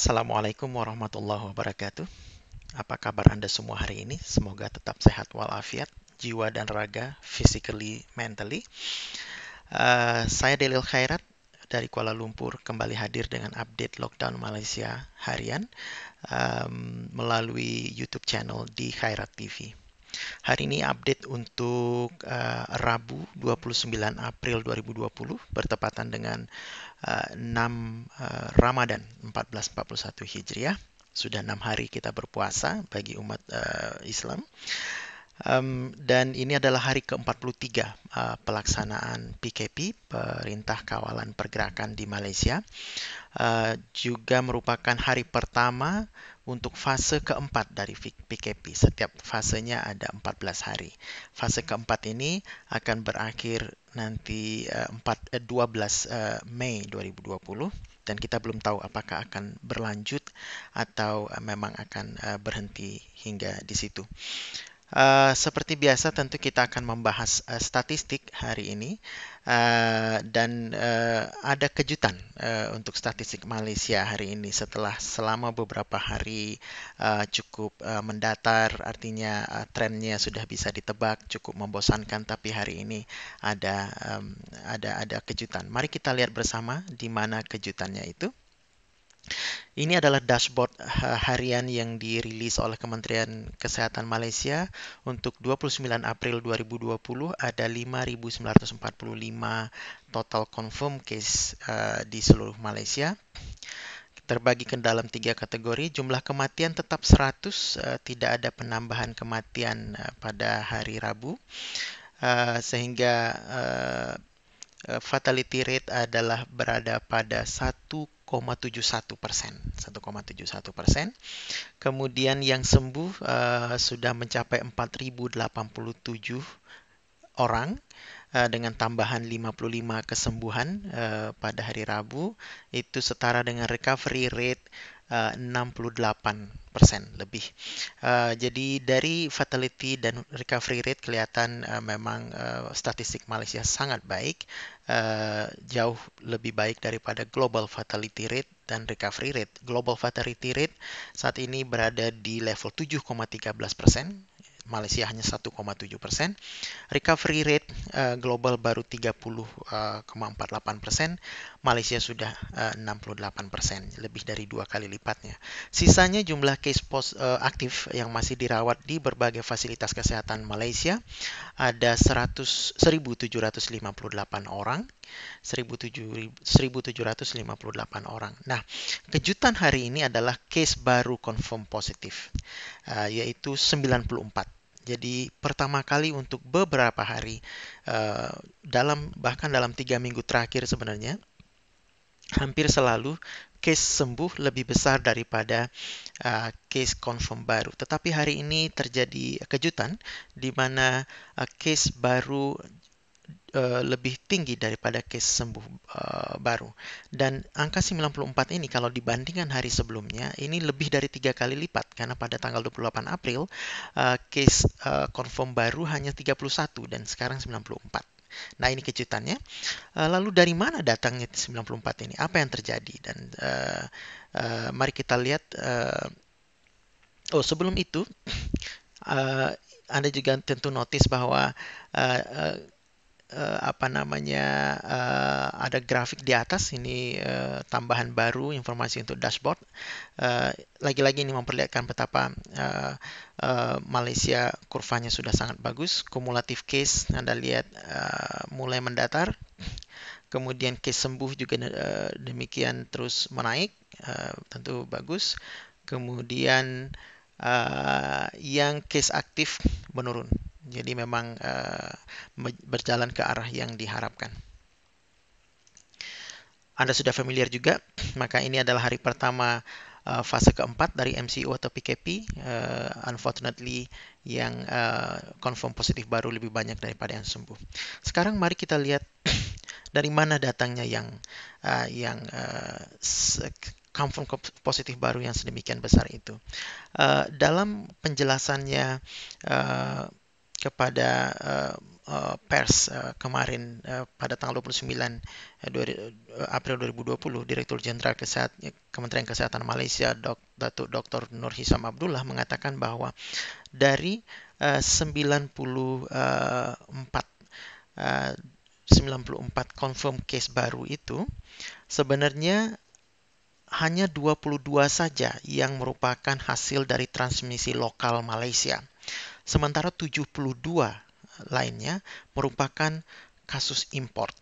Assalamualaikum warahmatullahi wabarakatuh. Apa kabar Anda semua hari ini? Semoga tetap sehat walafiat, jiwa dan raga, physically, mentally. Saya Delil Khairat dari Kuala Lumpur kembali hadir dengan update lockdown Malaysia harian melalui YouTube channel di Khairat TV. Hari ini update untuk Rabu 29 April 2020 bertepatan dengan 6 Ramadan 1441 Hijriah. Sudah 6 hari kita berpuasa bagi umat Islam. Dan ini adalah hari ke-43 pelaksanaan PKP, Perintah Kawalan Pergerakan di Malaysia. Juga merupakan hari pertama untuk fase keempat dari PKP. Setiap fasenya ada 14 hari. Fase keempat ini akan berakhir nanti 12 Mei 2020 dan kita belum tahu apakah akan berlanjut atau memang akan berhenti hingga di situ. Seperti biasa, tentu kita akan membahas statistik hari ini, dan ada kejutan untuk statistik Malaysia hari ini setelah selama beberapa hari cukup mendatar, artinya trennya sudah bisa ditebak, cukup membosankan, tapi hari ini ada kejutan. Mari kita lihat bersama di mana kejutannya itu. Ini adalah dashboard harian yang dirilis oleh Kementerian Kesehatan Malaysia untuk 29 April 2020. Ada 5.945 total confirm case di seluruh Malaysia. Terbagi ke dalam 3 kategori. Jumlah kematian tetap 100, tidak ada penambahan kematian pada hari Rabu, sehingga fatality rate adalah berada pada 1,71%. 1,71%. Kemudian yang sembuh sudah mencapai 4.087 orang dengan tambahan 55 kesembuhan pada hari Rabu. Itu setara dengan recovery rate 68% lebih. Jadi dari fatality dan recovery rate kelihatan memang statistik Malaysia sangat baik, jauh lebih baik daripada global fatality rate dan recovery rate. Global fatality rate saat ini berada di level 7,13%. Malaysia hanya 1,7%. Recovery rate global baru 30,48%. Malaysia sudah 68%, lebih dari 2 kali lipatnya. Sisanya jumlah case aktif yang masih dirawat di berbagai fasilitas kesehatan Malaysia ada 1.758 orang. 1.758 orang. Nah, kejutan hari ini adalah case baru confirm positif, yaitu 94. Jadi pertama kali untuk beberapa hari, bahkan dalam 3 minggu terakhir sebenarnya, hampir selalu case sembuh lebih besar daripada case confirm baru. Tetapi hari ini terjadi kejutan di mana case baru lebih tinggi daripada case sembuh baru. Dan angka 94 ini kalau dibandingkan hari sebelumnya, ini lebih dari 3 kali lipat. Karena pada tanggal 28 April, case confirm baru hanya 31 dan sekarang 94. Nah, ini kejutannya. Lalu dari mana datangnya 94 ini? Apa yang terjadi? Dan mari kita lihat. Sebelum itu, Anda juga tentu notice bahwa ada grafik di atas ini, tambahan baru informasi untuk dashboard. Lagi-lagi ini memperlihatkan betapa Malaysia kurvanya sudah sangat bagus. Kumulatif case Anda lihat mulai mendatar, kemudian case sembuh juga demikian terus menaik, tentu bagus. Kemudian yang case aktif menurun. Jadi memang berjalan ke arah yang diharapkan. Anda sudah familiar juga, maka ini adalah hari pertama fase keempat dari MCO atau PKP. Unfortunately, yang confirm positif baru lebih banyak daripada yang sembuh. Sekarang mari kita lihat dari mana datangnya yang confirm positif baru yang sedemikian besar itu. Dalam penjelasannya kepada pers kemarin pada tanggal 29 April 2020, Direktur Jenderal Kementerian Kesehatan Malaysia Datuk Dr. Nur Hisam Abdullah mengatakan bahwa dari 94 eh, 94 confirm case baru itu sebenarnya hanya 22 saja yang merupakan hasil dari transmisi lokal Malaysia. Sementara 72 lainnya merupakan kasus import.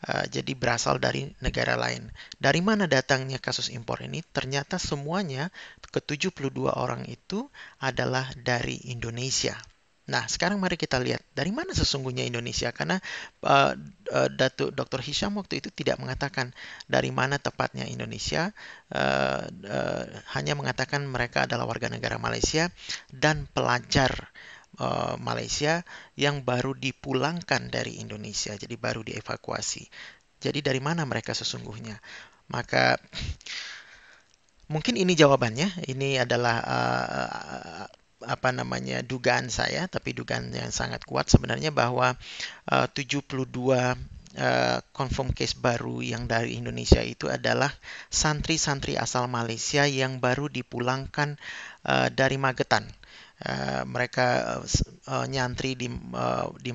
Jadi berasal dari negara lain. Dari mana datangnya kasus impor ini? Ternyata semuanya ke-72 orang itu adalah dari Indonesia. Nah, sekarang mari kita lihat dari mana sesungguhnya Indonesia, karena Datuk Dr. Hisham waktu itu tidak mengatakan dari mana tepatnya Indonesia, hanya mengatakan mereka adalah warga negara Malaysia dan pelajar Malaysia yang baru dipulangkan dari Indonesia, jadi baru dievakuasi. Jadi dari mana mereka sesungguhnya? Maka mungkin ini jawabannya. Ini adalah apa namanya dugaan saya, tapi dugaan yang sangat kuat sebenarnya bahwa 72 confirm case baru yang dari Indonesia itu adalah santri-santri asal Malaysia yang baru dipulangkan dari Magetan. Mereka nyantri di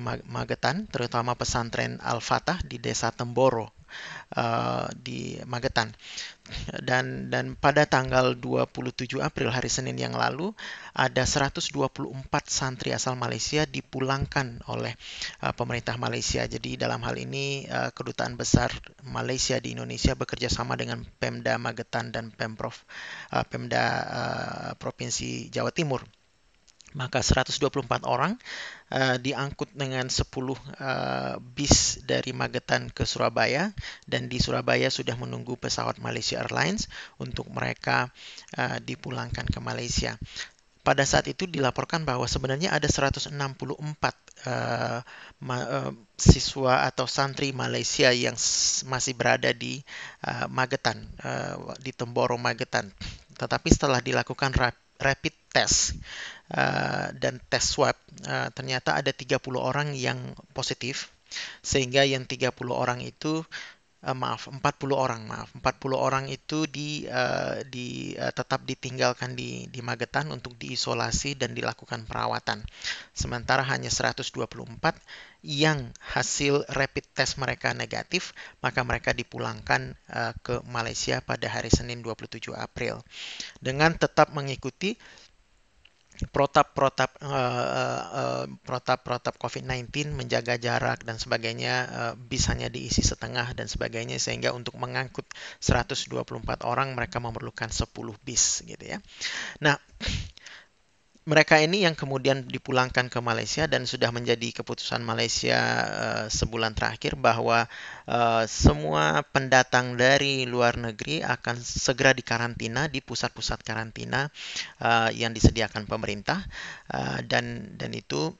Magetan, terutama pesantren Al-Fatah di Desa Temboro di Magetan. Dan pada tanggal 27 April hari Senin yang lalu ada 124 santri asal Malaysia dipulangkan oleh pemerintah Malaysia. Jadi dalam hal ini Kedutaan Besar Malaysia di Indonesia bekerja sama dengan Pemda Magetan dan Pemda Provinsi Jawa Timur. Maka 124 orang diangkut dengan 10 bis dari Magetan ke Surabaya, dan di Surabaya sudah menunggu pesawat Malaysia Airlines untuk mereka dipulangkan ke Malaysia. Pada saat itu dilaporkan bahwa sebenarnya ada 164 siswa atau santri Malaysia yang masih berada di Magetan, di Temboro Magetan. Tetapi setelah dilakukan rapid test dan tes swab, ternyata ada 30 orang yang positif, sehingga yang 30 orang itu 40 orang, 40 orang itu tetap ditinggalkan di Magetan untuk diisolasi dan dilakukan perawatan. Sementara hanya 124 yang hasil rapid test mereka negatif, maka mereka dipulangkan ke Malaysia pada hari Senin 27 April dengan tetap mengikuti protap COVID-19, menjaga jarak dan sebagainya, bis hanya diisi setengah dan sebagainya, sehingga untuk mengangkut 124 orang mereka memerlukan 10 bis gitu ya. Nah, mereka ini yang kemudian dipulangkan ke Malaysia dan sudah menjadi keputusan Malaysia sebulan terakhir bahwa semua pendatang dari luar negeri akan segera dikarantina di pusat-pusat karantina yang disediakan pemerintah, dan itu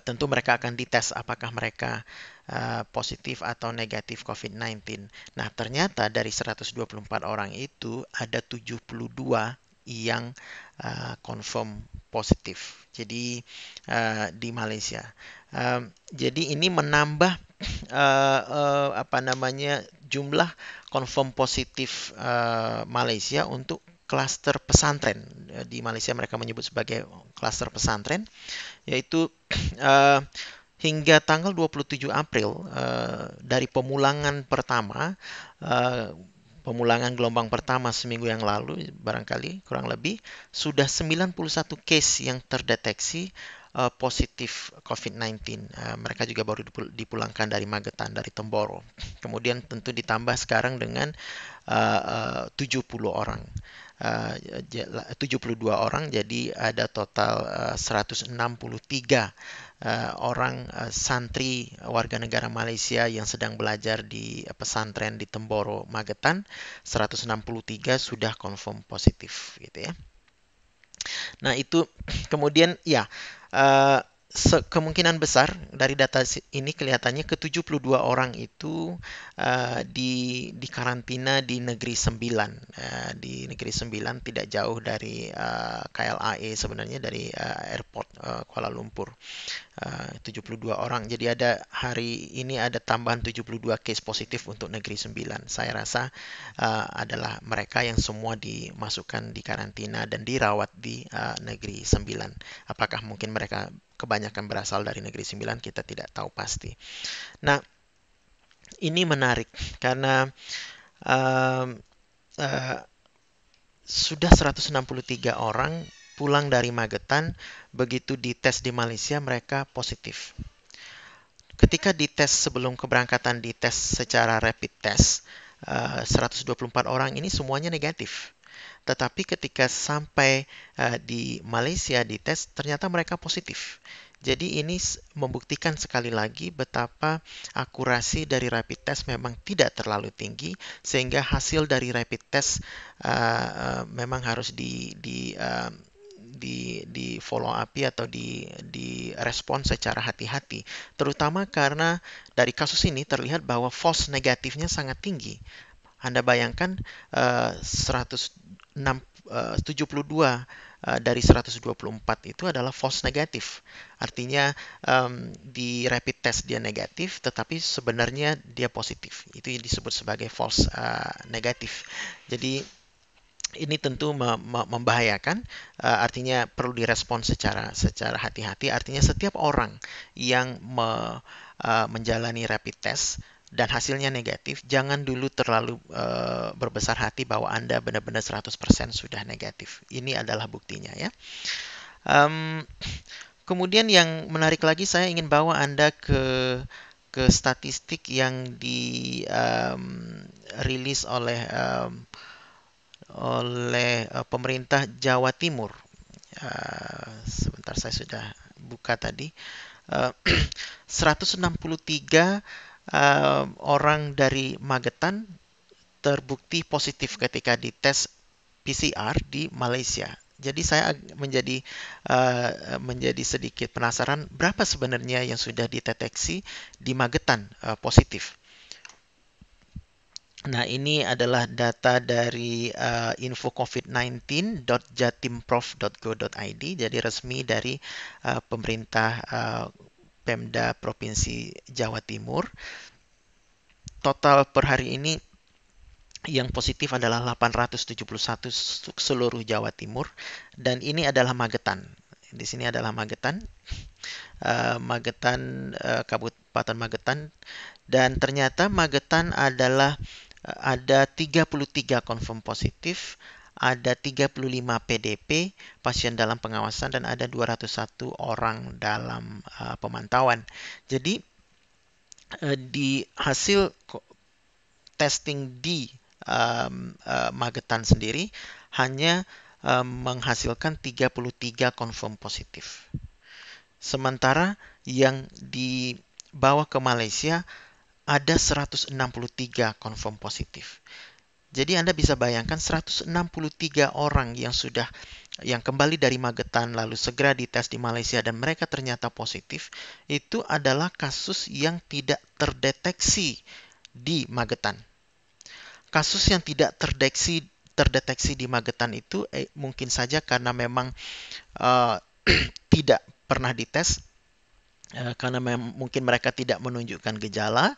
tentu mereka akan dites apakah mereka positif atau negatif COVID-19. Nah, ternyata dari 124 orang itu ada 72 yang confirm positif. Jadi di Malaysia. Jadi ini menambah apa namanya jumlah confirm positif Malaysia untuk klaster pesantren. Di Malaysia mereka menyebut sebagai klaster pesantren, yaitu hingga tanggal 27 April dari pemulangan pertama, pemulangan gelombang pertama seminggu yang lalu, barangkali kurang lebih sudah 91 case yang terdeteksi positif COVID-19. Mereka juga baru dipulangkan dari Magetan, dari Temboro. Kemudian tentu ditambah sekarang dengan 70 orang. 72 orang, jadi ada total 163 orang santri warga negara Malaysia yang sedang belajar di pesantren di Temboro Magetan. 163 sudah confirm positif gitu ya. Nah, itu kemudian ya Kemungkinan besar dari data ini kelihatannya ke-72 orang itu di karantina di Negeri Sembilan. Di Negeri Sembilan tidak jauh dari KLAE, sebenarnya dari airport Kuala Lumpur. 72 orang. Jadi hari ini ada tambahan 72 case positif untuk Negeri Sembilan. Saya rasa adalah mereka yang semua dimasukkan di karantina dan dirawat di Negeri Sembilan. Apakah mungkin mereka kebanyakan berasal dari Negeri Sembilan, kita tidak tahu pasti. Nah, ini menarik karena um, uh, sudah 163 orang pulang dari Magetan, begitu dites di Malaysia mereka positif. Ketika dites sebelum keberangkatan, dites secara rapid test, 124 orang ini semuanya negatif. Tetapi ketika sampai di Malaysia dites, ternyata mereka positif. Jadi ini membuktikan sekali lagi betapa akurasi dari rapid test memang tidak terlalu tinggi, sehingga hasil dari rapid test memang harus di follow up atau di respon secara hati-hati, terutama karena dari kasus ini terlihat bahwa false negatifnya sangat tinggi. Anda bayangkan 172 dari 124 itu adalah false negatif. Artinya di rapid test dia negatif, tetapi sebenarnya dia positif. Itu disebut sebagai false negatif. Jadi ini tentu membahayakan, artinya perlu direspon secara hati-hati. Artinya setiap orang yang menjalani rapid test dan hasilnya negatif, jangan dulu terlalu berbesar hati bahwa Anda benar-benar 100% sudah negatif. Ini adalah buktinya ya. Um, Kemudian yang menarik lagi, saya ingin bawa Anda ke statistik yang dirilis oleh pemerintah Jawa Timur. Sebentar, saya sudah buka tadi. 163 orang dari Magetan terbukti positif ketika dites PCR di Malaysia. Jadi saya menjadi sedikit penasaran berapa sebenarnya yang sudah dideteksi di Magetan positif. Nah, ini adalah data dari infocovid19.jatimprof.go.id, jadi resmi dari pemerintah Pemda Provinsi Jawa Timur. Total per hari ini yang positif adalah 871 seluruh Jawa Timur, dan ini adalah Magetan. Di sini adalah Magetan, Kabupaten Magetan, dan ternyata Magetan ada 33 confirm positif, ada 35 PDP, pasien dalam pengawasan, dan ada 201 orang dalam pemantauan. Jadi di hasil testing di Magetan sendiri hanya menghasilkan 33 confirm positif. Sementara yang dibawa ke Malaysia ada 163 confirm positif. Jadi Anda bisa bayangkan 163 orang yang kembali dari Magetan lalu segera dites di Malaysia dan mereka ternyata positif, itu adalah kasus yang tidak terdeteksi di Magetan. Kasus yang tidak terdeteksi di Magetan itu mungkin saja karena memang uh, tidak pernah dites, karena mungkin mereka tidak menunjukkan gejala,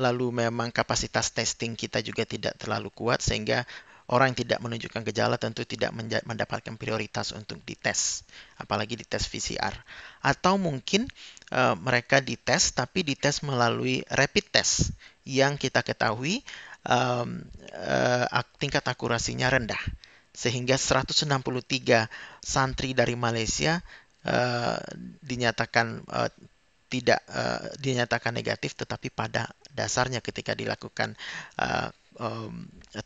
lalu memang kapasitas testing kita juga tidak terlalu kuat, sehingga orang yang tidak menunjukkan gejala tentu tidak mendapatkan prioritas untuk dites, apalagi dites PCR. Atau mungkin mereka dites, tapi dites melalui rapid test, yang kita ketahui tingkat akurasinya rendah. Sehingga 163 santri dari Malaysia dinyatakan dinyatakan negatif, tetapi pada dasarnya ketika dilakukan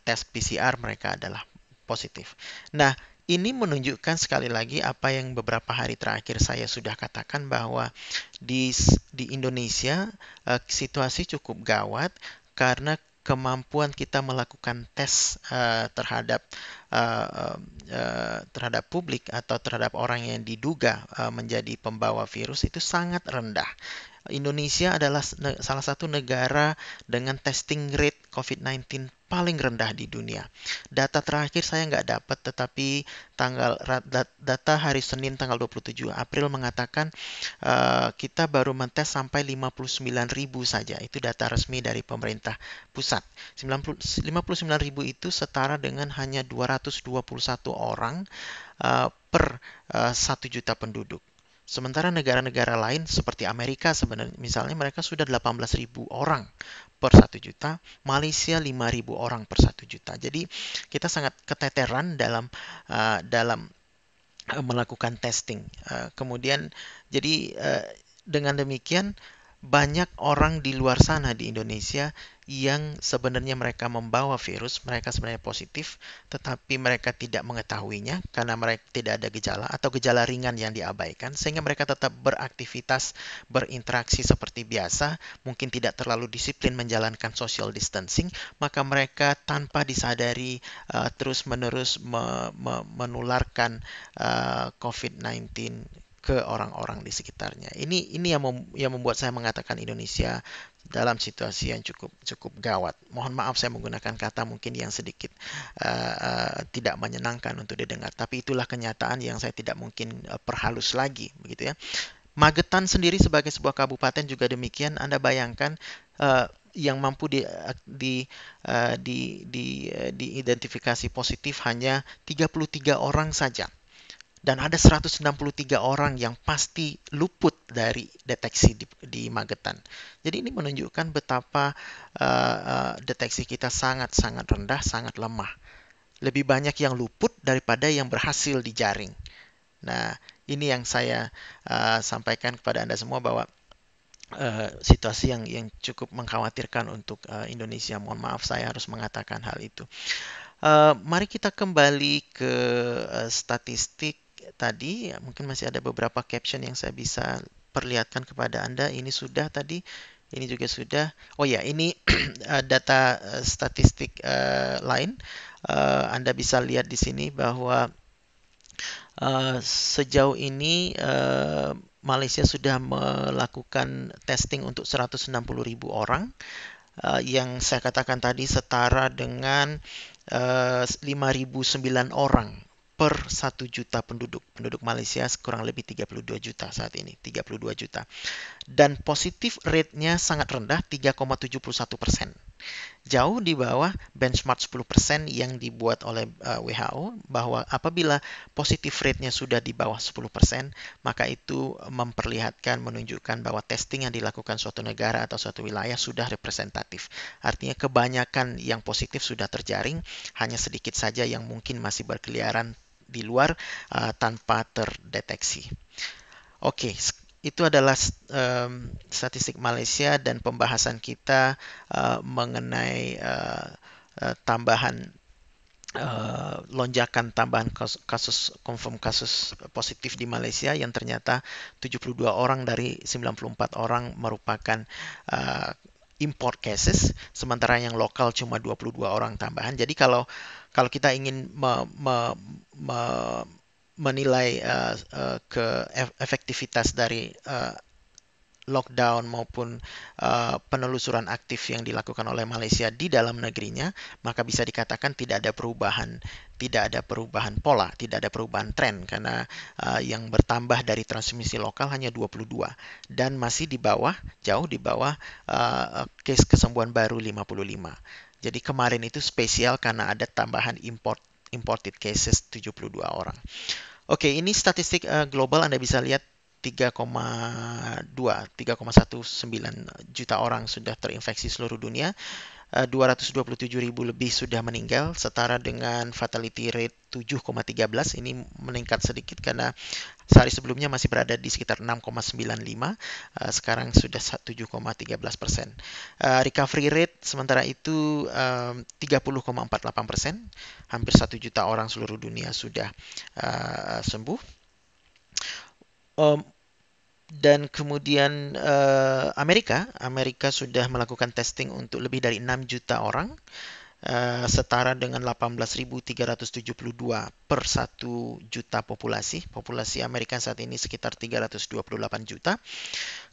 tes PCR mereka adalah positif. Nah, ini menunjukkan sekali lagi apa yang beberapa hari terakhir saya sudah katakan, bahwa di Indonesia situasi cukup gawat karena kemampuan kita melakukan tes uh, terhadap publik atau terhadap orang yang diduga menjadi pembawa virus itu sangat rendah. Indonesia adalah salah satu negara dengan testing rate COVID-19 paling rendah di dunia. Data terakhir saya nggak dapat, tetapi data hari Senin tanggal 27 April mengatakan kita baru mentes sampai 59.000 saja. Itu data resmi dari pemerintah pusat. 59.000 itu setara dengan hanya 221 orang per 1 juta penduduk. Sementara negara-negara lain seperti Amerika sebenarnya misalnya mereka sudah 18.000 orang per 1 juta, Malaysia 5.000 orang per 1 juta. Jadi kita sangat keteteran dalam melakukan testing. Kemudian jadi dengan demikian banyak orang di luar sana di Indonesia yang sebenarnya mereka membawa virus, mereka sebenarnya positif, tetapi mereka tidak mengetahuinya karena mereka tidak ada gejala atau gejala ringan yang diabaikan, sehingga mereka tetap beraktivitas, berinteraksi seperti biasa, mungkin tidak terlalu disiplin menjalankan social distancing, maka mereka tanpa disadari terus-menerus menularkan COVID-19 ke orang-orang di sekitarnya. Ini yang membuat saya mengatakan Indonesia dalam situasi yang cukup cukup gawat. Mohon maaf saya menggunakan kata mungkin yang sedikit tidak menyenangkan untuk didengar, tapi itulah kenyataan yang saya tidak mungkin perhalus lagi, begitu ya. Magetan sendiri sebagai sebuah kabupaten juga demikian. Anda bayangkan yang mampu diidentifikasi positif hanya 33 orang saja. Dan ada 163 orang yang pasti luput dari deteksi di Magetan. Jadi ini menunjukkan betapa deteksi kita sangat-sangat rendah, sangat lemah. Lebih banyak yang luput daripada yang berhasil dijaring. Nah, ini yang saya sampaikan kepada Anda semua bahwa situasi yang cukup mengkhawatirkan untuk Indonesia. Mohon maaf saya harus mengatakan hal itu. Mari kita kembali ke statistik tadi. Mungkin masih ada beberapa caption yang saya bisa perlihatkan kepada Anda. Ini sudah tadi, ini juga sudah. Oh ya, ini data statistik lain. Anda bisa lihat di sini bahwa sejauh ini Malaysia sudah melakukan testing untuk 160.000 orang, yang saya katakan tadi setara dengan 5.009 orang per 1 juta penduduk. Penduduk Malaysia kurang lebih 32 juta saat ini, 32 juta. Dan positif rate-nya sangat rendah, 3,71%. Jauh di bawah benchmark 10% yang dibuat oleh WHO, bahwa apabila positif rate-nya sudah di bawah 10%, maka itu memperlihatkan, menunjukkan bahwa testing yang dilakukan suatu negara atau suatu wilayah sudah representatif. Artinya kebanyakan yang positif sudah terjaring, hanya sedikit saja yang mungkin masih berkeliaran di luar tanpa terdeteksi. Oke, itu adalah statistik Malaysia dan pembahasan kita mengenai tambahan lonjakan tambahan kasus confirm kasus positif di Malaysia yang ternyata 72 orang dari 94 orang merupakan import cases, sementara yang lokal cuma 22 orang tambahan. Jadi kalau kita ingin menilai efektivitas dari lockdown maupun penelusuran aktif yang dilakukan oleh Malaysia di dalam negerinya, maka bisa dikatakan tidak ada perubahan pola, tidak ada perubahan tren, karena yang bertambah dari transmisi lokal hanya 22 dan masih di bawah, jauh di bawah case kesembuhan baru 55. Jadi kemarin itu spesial karena ada tambahan imported cases 72 orang. Oke, ini statistik global Anda bisa lihat 3,19 juta orang sudah terinfeksi seluruh dunia. 227.000 lebih sudah meninggal, setara dengan fatality rate 7,13. Ini meningkat sedikit karena sehari sebelumnya masih berada di sekitar 6,95, sekarang sudah 7,13%. Recovery rate sementara itu 30,48%, hampir 1 juta orang seluruh dunia sudah sembuh. Dan kemudian Amerika sudah melakukan testing untuk lebih dari 6 juta orang, setara dengan 18.372 per 1 juta populasi. Populasi Amerika saat ini sekitar 328 juta.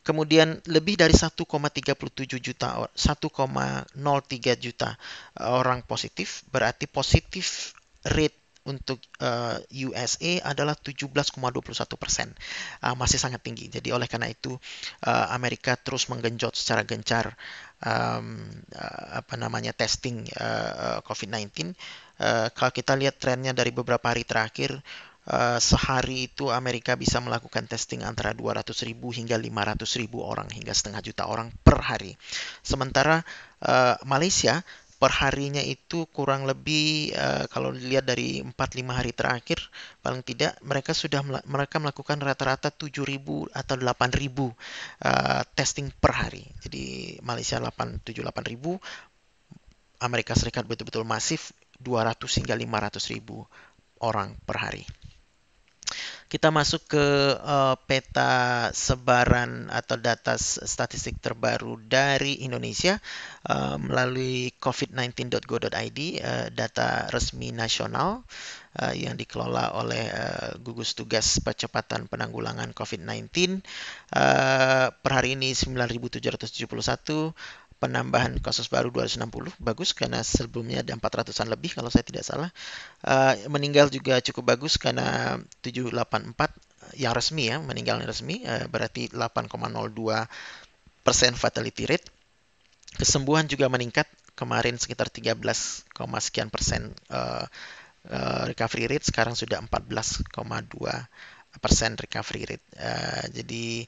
Kemudian lebih dari 1,37 juta, 1,03 juta orang positif, berarti positif rate untuk USA adalah 17,21%, masih sangat tinggi. Jadi oleh karena itu Amerika terus menggenjot secara gencar testing COVID-19. Kalau kita lihat trennya dari beberapa hari terakhir, sehari itu Amerika bisa melakukan testing antara 200.000 hingga 500.000 orang, hingga setengah juta orang per hari. Sementara Malaysia per harinya itu kurang lebih, kalau dilihat dari 4-5 hari terakhir, paling tidak mereka melakukan rata-rata 7.000 atau 8.000 testing per hari. Jadi Malaysia 7-8 ribu, Amerika Serikat betul-betul masif 200 hingga 500.000 orang per hari. Kita masuk ke peta sebaran atau data statistik terbaru dari Indonesia melalui covid19.go.id, data resmi nasional yang dikelola oleh Gugus Tugas Percepatan Penanggulangan COVID-19. Per hari ini 9.771, penambahan kasus baru 260, bagus karena sebelumnya ada 400-an lebih kalau saya tidak salah. Meninggal juga cukup bagus karena 784 yang resmi, ya, meninggal yang resmi, berarti 8,02% fatality rate. Kesembuhan juga meningkat, kemarin sekitar 13, sekian persen recovery rate, sekarang sudah 14,2% recovery rate. Jadi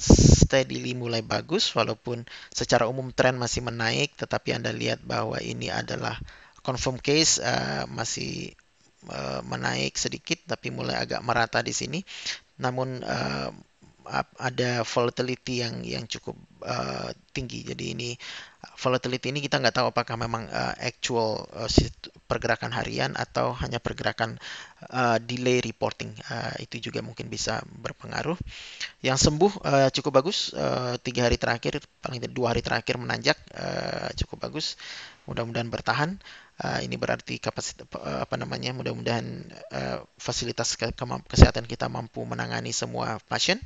steadily mulai bagus, walaupun secara umum tren masih menaik, tetapi Anda lihat bahwa ini adalah confirm case, masih menaik sedikit, tapi mulai agak merata di sini. Namun ada volatility yang cukup tinggi. Jadi ini volatility ini kita nggak tahu apakah memang actual pergerakan harian atau hanya pergerakan delay reporting. Itu juga mungkin bisa berpengaruh. Yang sembuh cukup bagus, 3 hari terakhir, paling tidak 2 hari terakhir menanjak, cukup bagus. Mudah-mudahan bertahan. Ini berarti mudah-mudahan fasilitas kesehatan kita mampu menangani semua pasien.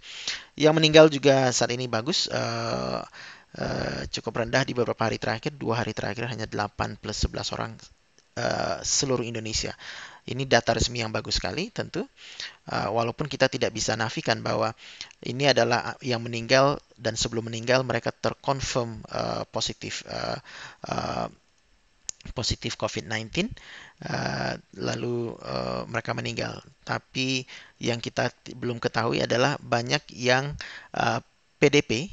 Yang meninggal juga saat ini bagus, cukup rendah di beberapa hari terakhir. 2 hari terakhir hanya 8 plus 11 orang seluruh Indonesia. Ini data resmi yang bagus sekali tentu. Walaupun kita tidak bisa nafikan bahwa ini adalah yang meninggal, dan sebelum meninggal mereka terkonfirm positif COVID-19, lalu mereka meninggal. Tapi yang kita belum ketahui adalah banyak yang PDP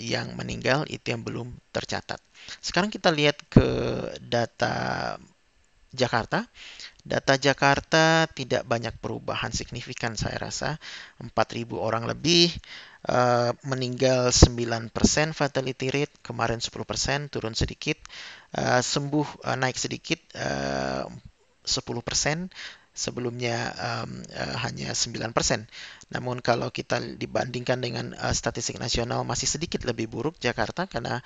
yang meninggal itu yang belum tercatat. Sekarang kita lihat ke data Jakarta. Data Jakarta tidak banyak perubahan signifikan, saya rasa. 4.000 orang lebih, meninggal 9% fatality rate, kemarin 10%, turun sedikit. Sembuh naik sedikit, 10%, sebelumnya hanya 9%. Namun kalau kita dibandingkan dengan statistik nasional, masih sedikit lebih buruk Jakarta, karena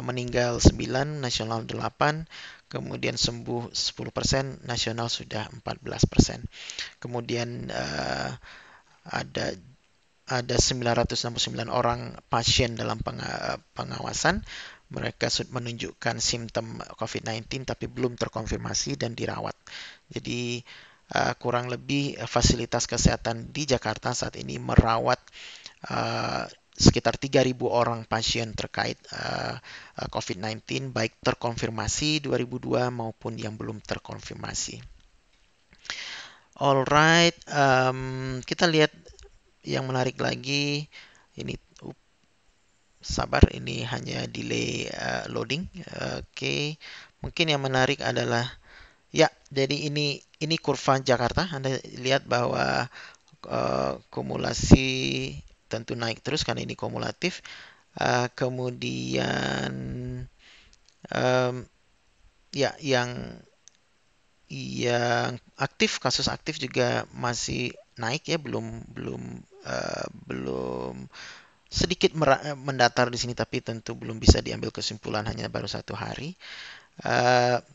meninggal 9, nasional 8, kemudian sembuh 10%, nasional sudah 14%. Kemudian ada 969 orang pasien dalam pengawasan. Mereka menunjukkan simptom COVID-19 tapi belum terkonfirmasi dan dirawat. Jadi kurang lebih fasilitas kesehatan di Jakarta saat ini merawat sekitar 3.000 orang pasien terkait COVID-19, baik terkonfirmasi 2002 maupun yang belum terkonfirmasi. Alright, kita lihat yang menarik lagi. Ini sabar, ini hanya delay loading. Oke. Mungkin yang menarik adalah, ya, jadi ini kurva Jakarta. Anda lihat bahwa kumulasi tentu naik terus karena ini kumulatif. Kemudian ya, yang aktif, kasus aktif juga masih naik, ya, belum belum sedikit mendatar di sini, tapi tentu belum bisa diambil kesimpulan, hanya baru 1 hari.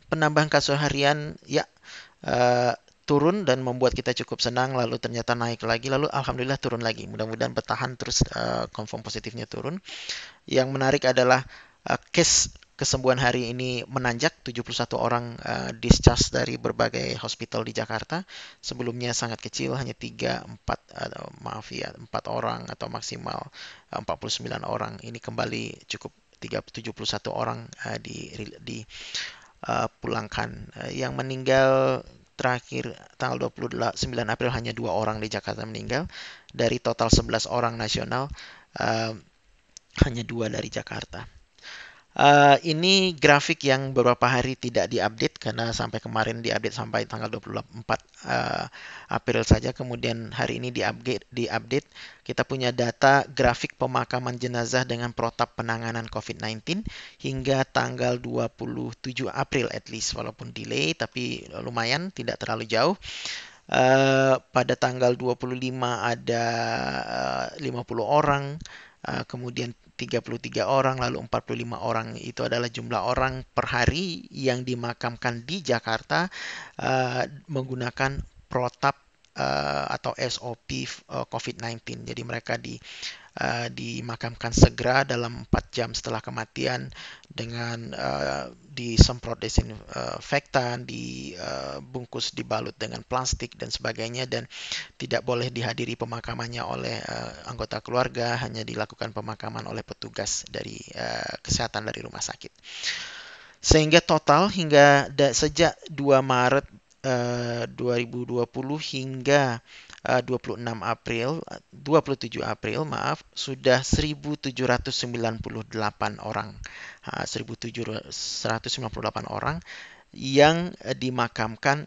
Penambahan kasus harian ya turun dan membuat kita cukup senang, lalu ternyata naik lagi, lalu alhamdulillah turun lagi. Mudah-mudahan bertahan terus, confirm positifnya turun. Yang menarik adalah case kesembuhan hari ini menanjak, 71 orang discharge dari berbagai hospital di Jakarta. Sebelumnya sangat kecil, hanya 3, 4, maaf ya, 4 orang atau maksimal 49 orang. Ini kembali cukup 71 orang dipulangkan. Yang meninggal terakhir tanggal 29 April hanya 2 orang di Jakarta meninggal. Dari total 11 orang nasional, uh, hanya 2 dari Jakarta. Ini grafik yang beberapa hari tidak diupdate karena sampai kemarin diupdate sampai tanggal 24 April saja. Kemudian hari ini diupdate. Kita punya data grafik pemakaman jenazah dengan protap penanganan COVID-19 hingga tanggal 27 April at least, walaupun delay tapi lumayan, tidak terlalu jauh. Pada tanggal 25 ada 50 orang, kemudian 33 orang, lalu 45 orang. Itu adalah jumlah orang per hari yang dimakamkan di Jakarta menggunakan protap atau SOP COVID-19. Jadi mereka dimakamkan segera dalam 4 jam setelah kematian dengan disemprot desinfektan, dibungkus, dibalut dengan plastik dan sebagainya, dan tidak boleh dihadiri pemakamannya oleh anggota keluarga, hanya dilakukan pemakaman oleh petugas dari kesehatan dari rumah sakit. Sehingga total hingga sejak 2 Maret 2020 hingga 27 April, maaf, sudah 1.798 orang, 1.798 orang yang dimakamkan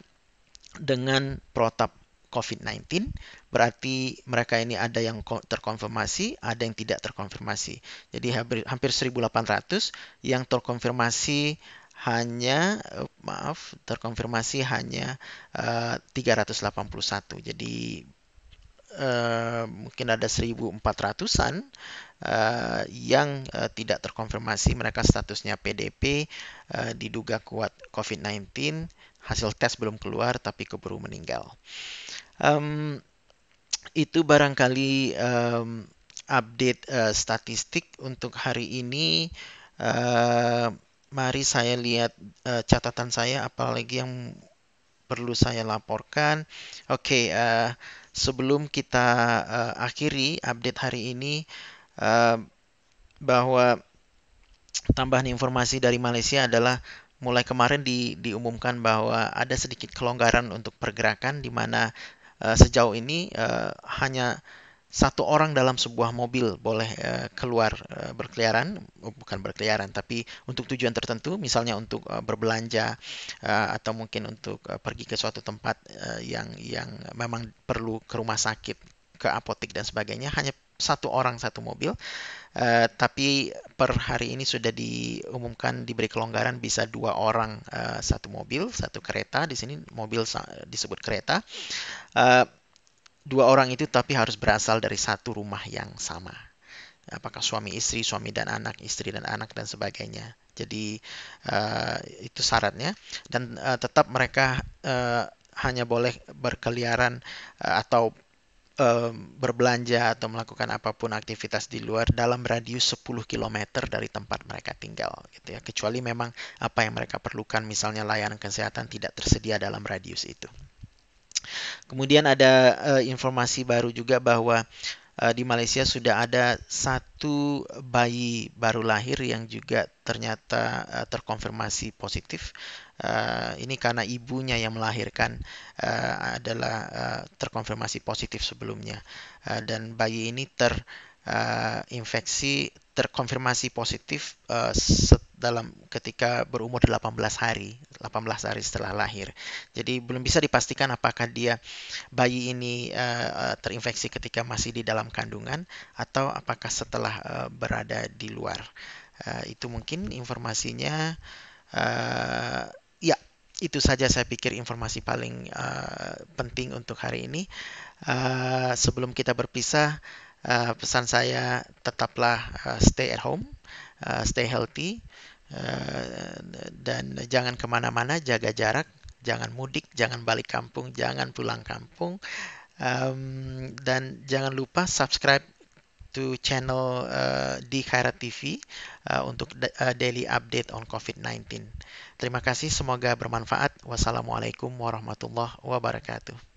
dengan protap COVID-19. Berarti mereka ini ada yang terkonfirmasi, ada yang tidak terkonfirmasi. Jadi hampir 1.800 yang terkonfirmasi hanya, terkonfirmasi hanya 381. Jadi mungkin ada 1.400-an yang tidak terkonfirmasi. Mereka statusnya PDP, diduga kuat COVID-19, hasil tes belum keluar tapi keburu meninggal. Itu barangkali update statistik untuk hari ini. Mari saya lihat catatan saya, apalagi yang perlu saya laporkan. Oke, sebelum kita akhiri update hari ini, bahwa tambahan informasi dari Malaysia adalah mulai kemarin diumumkan bahwa ada sedikit kelonggaran untuk pergerakan, di mana sejauh ini hanya 1 orang dalam sebuah mobil boleh keluar berkeliaran, bukan berkeliaran, tapi untuk tujuan tertentu, misalnya untuk berbelanja atau mungkin untuk pergi ke suatu tempat yang memang perlu ke rumah sakit, ke apotek dan sebagainya. Hanya 1 orang 1 mobil. Tapi per hari ini sudah diumumkan diberi kelonggaran, bisa 2 orang 1 mobil, 1 kereta. Di sini mobil disebut kereta. 2 orang itu tapi harus berasal dari 1 rumah yang sama. Apakah suami istri, suami dan anak, istri dan anak dan sebagainya. Jadi itu syaratnya, dan tetap mereka hanya boleh berkeliaran atau berbelanja atau melakukan apapun aktivitas di luar dalam radius 10 km dari tempat mereka tinggal, gitu ya. Kecuali memang apa yang mereka perlukan, misalnya layanan kesehatan, tidak tersedia dalam radius itu. Kemudian ada informasi baru juga bahwa di Malaysia sudah ada 1 bayi baru lahir yang juga ternyata terkonfirmasi positif. Ini karena ibunya yang melahirkan adalah terkonfirmasi positif sebelumnya, dan bayi ini terkonfirmasi positif dalam ketika berumur 18 hari setelah lahir. Jadi belum bisa dipastikan apakah bayi ini terinfeksi ketika masih di dalam kandungan atau apakah setelah berada di luar. Itu mungkin informasinya. Ya, itu saja saya pikir informasi paling penting untuk hari ini. Sebelum kita berpisah, pesan saya tetaplah stay at home, stay healthy, dan jangan kemana-mana, jaga jarak, jangan mudik, jangan balik kampung, jangan pulang kampung. Dan jangan lupa subscribe to channel di Khairat TV untuk daily update on COVID-19. Terima kasih, semoga bermanfaat. Wassalamualaikum warahmatullahi wabarakatuh.